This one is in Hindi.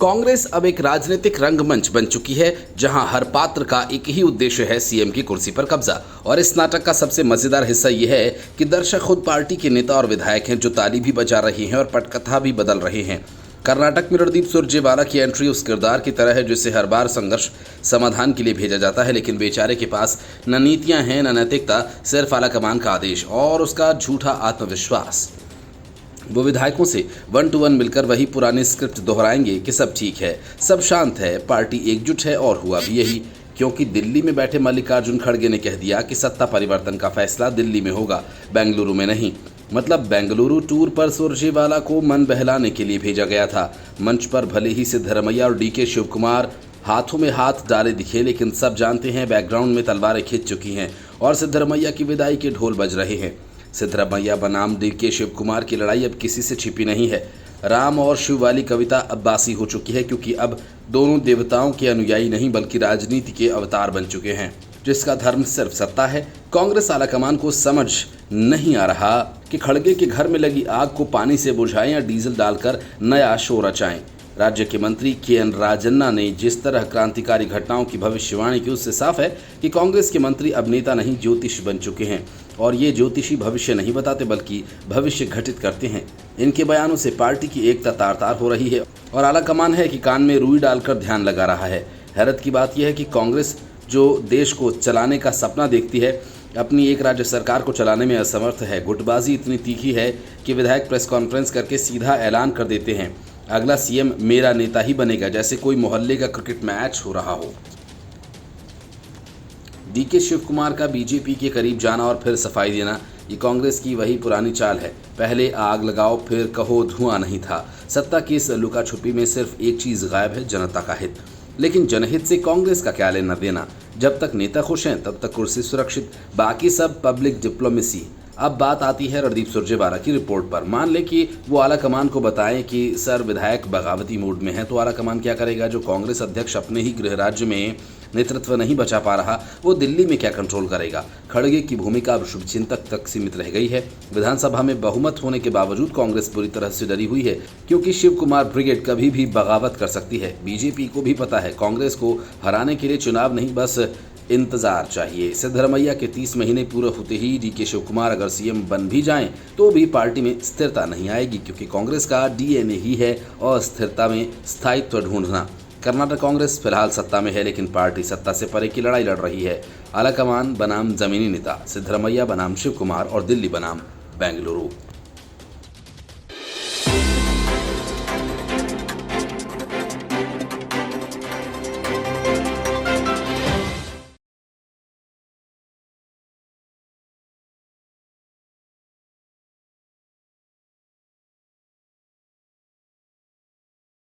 कांग्रेस अब एक राजनीतिक रंगमंच बन चुकी है, जहां हर पात्र का एक ही उद्देश्य है, सीएम की कुर्सी पर कब्जा। और इस नाटक का सबसे मजेदार हिस्सा यह है कि दर्शक खुद पार्टी के नेता और विधायक हैं, जो ताली भी बजा रहे हैं और पटकथा भी बदल रहे हैं। कर्नाटक में रणदीप सुरजेवाला की एंट्री उस किरदार की तरह है जिसे हर बार संघर्ष समाधान के लिए भेजा जाता है, लेकिन बेचारे के पास न नीतियां हैं न नैतिकता, सिर्फ आलाकमान का आदेश और उसका झूठा आत्मविश्वास। वो विधायकों से 1 to 1 मिलकर वही पुरानी स्क्रिप्ट दोहराएंगे कि सब ठीक है, सब शांत है, पार्टी एकजुट है, और हुआ भी यही। क्योंकि दिल्ली में बैठे मल्लिकार्जुन खड़गे ने कह दिया कि सत्ता परिवर्तन का फैसला दिल्ली में होगा, बेंगलुरु में नहीं। मतलब बेंगलुरु टूर पर सुरजेवाला को मन बहलाने के लिए भेजा गया था। मंच पर भले ही सिद्धरमैया और डीके शिवकुमार हाथों में हाथ डाले दिखे, लेकिन सब जानते हैं बैकग्राउंड में तलवारें खिंच चुकी हैं और सिद्धरमैया की विदाई के ढोल बज रहे हैं। सिद्धरमैया बनाम डीके शिवकुमार की लड़ाई अब किसी से छिपी नहीं है। राम और शिव वाली कविता अब बासी हो चुकी है, क्योंकि अब दोनों देवताओं के अनुयायी नहीं बल्कि राजनीति के अवतार बन चुके हैं, जिसका धर्म सिर्फ सत्ता है। कांग्रेस आलाकमान को समझ नहीं आ रहा कि खड़गे के घर में लगी आग को पानी से बुझाएं या डीजल डालकर नया शो रचाएं। राज्य के मंत्री के.एन. राजन्ना ने जिस तरह क्रांतिकारी घटनाओं की भविष्यवाणी की, उससे साफ है कि कांग्रेस के मंत्री अब नेता नहीं, ज्योतिष बन चुके हैं। और ये ज्योतिषी भविष्य नहीं बताते बल्कि भविष्य घटित करते हैं। इनके बयानों से पार्टी की एकता तार तार हो रही है और आलाकमान है कि कान में रुई डालकर ध्यान लगा रहा है। हैरत की बात यह है कि कांग्रेस जो देश को चलाने का सपना देखती है, अपनी एक राज्य सरकार को चलाने में असमर्थ है। गुटबाजी इतनी तीखी है कि विधायक प्रेस कॉन्फ्रेंस करके सीधा ऐलान कर देते हैं, अगला सीएम मेरा नेता ही बनेगा, जैसे कोई मोहल्ले का क्रिकेट मैच हो रहा हो। डीके शिवकुमार का बीजेपी के करीब जाना और फिर सफाई देना, ये कांग्रेस की वही पुरानी चाल है। पहले आग लगाओ फिर कहो धुआं नहीं था। सत्ता की इस लुका छुपी में सिर्फ एक चीज गायब है, जनता का हित। लेकिन जनहित से कांग्रेस का क्या लेना देना? जब तक नेता खुश हैं तब तक कुर्सी सुरक्षित, बाकी सब पब्लिक डिप्लोमेसी। अब बात आती है रणदीप सुरजेवाला की रिपोर्ट पर। मान ले कि वो आलाकमान को बताएं कि सर विधायक बगावती मूड में है, तो आलाकमान क्या करेगा? जो कांग्रेस अध्यक्ष अपने ही गृह राज्य में नेतृत्व नहीं बचा पा रहा, वो दिल्ली में क्या कंट्रोल करेगा? खड़गे की भूमिका अब शुभचिंतक तक सीमित रह गई है। विधानसभा में बहुमत होने के बावजूद कांग्रेस पूरी तरह से डरी हुई है, क्योंकि शिव कुमार ब्रिगेड कभी भी बगावत कर सकती है। बीजेपी को भी पता है कांग्रेस को हराने के लिए चुनाव नहीं, बस इंतजार चाहिए। सिद्धरमैया के 30 महीने पूरे होते ही डीके शिवकुमार अगर सीएम बन भी जाएं तो भी पार्टी में स्थिरता नहीं आएगी, क्योंकि कांग्रेस का डीएनए ही है अस्थिरता में स्थायित्व ढूंढना। कर्नाटक कांग्रेस फिलहाल सत्ता में है, लेकिन पार्टी सत्ता से परे की लड़ाई लड़ रही है। आलाकमान बनाम जमीनी नेता, सिद्धरमैया बनाम शिवकुमार और दिल्ली बनाम बेंगलुरु।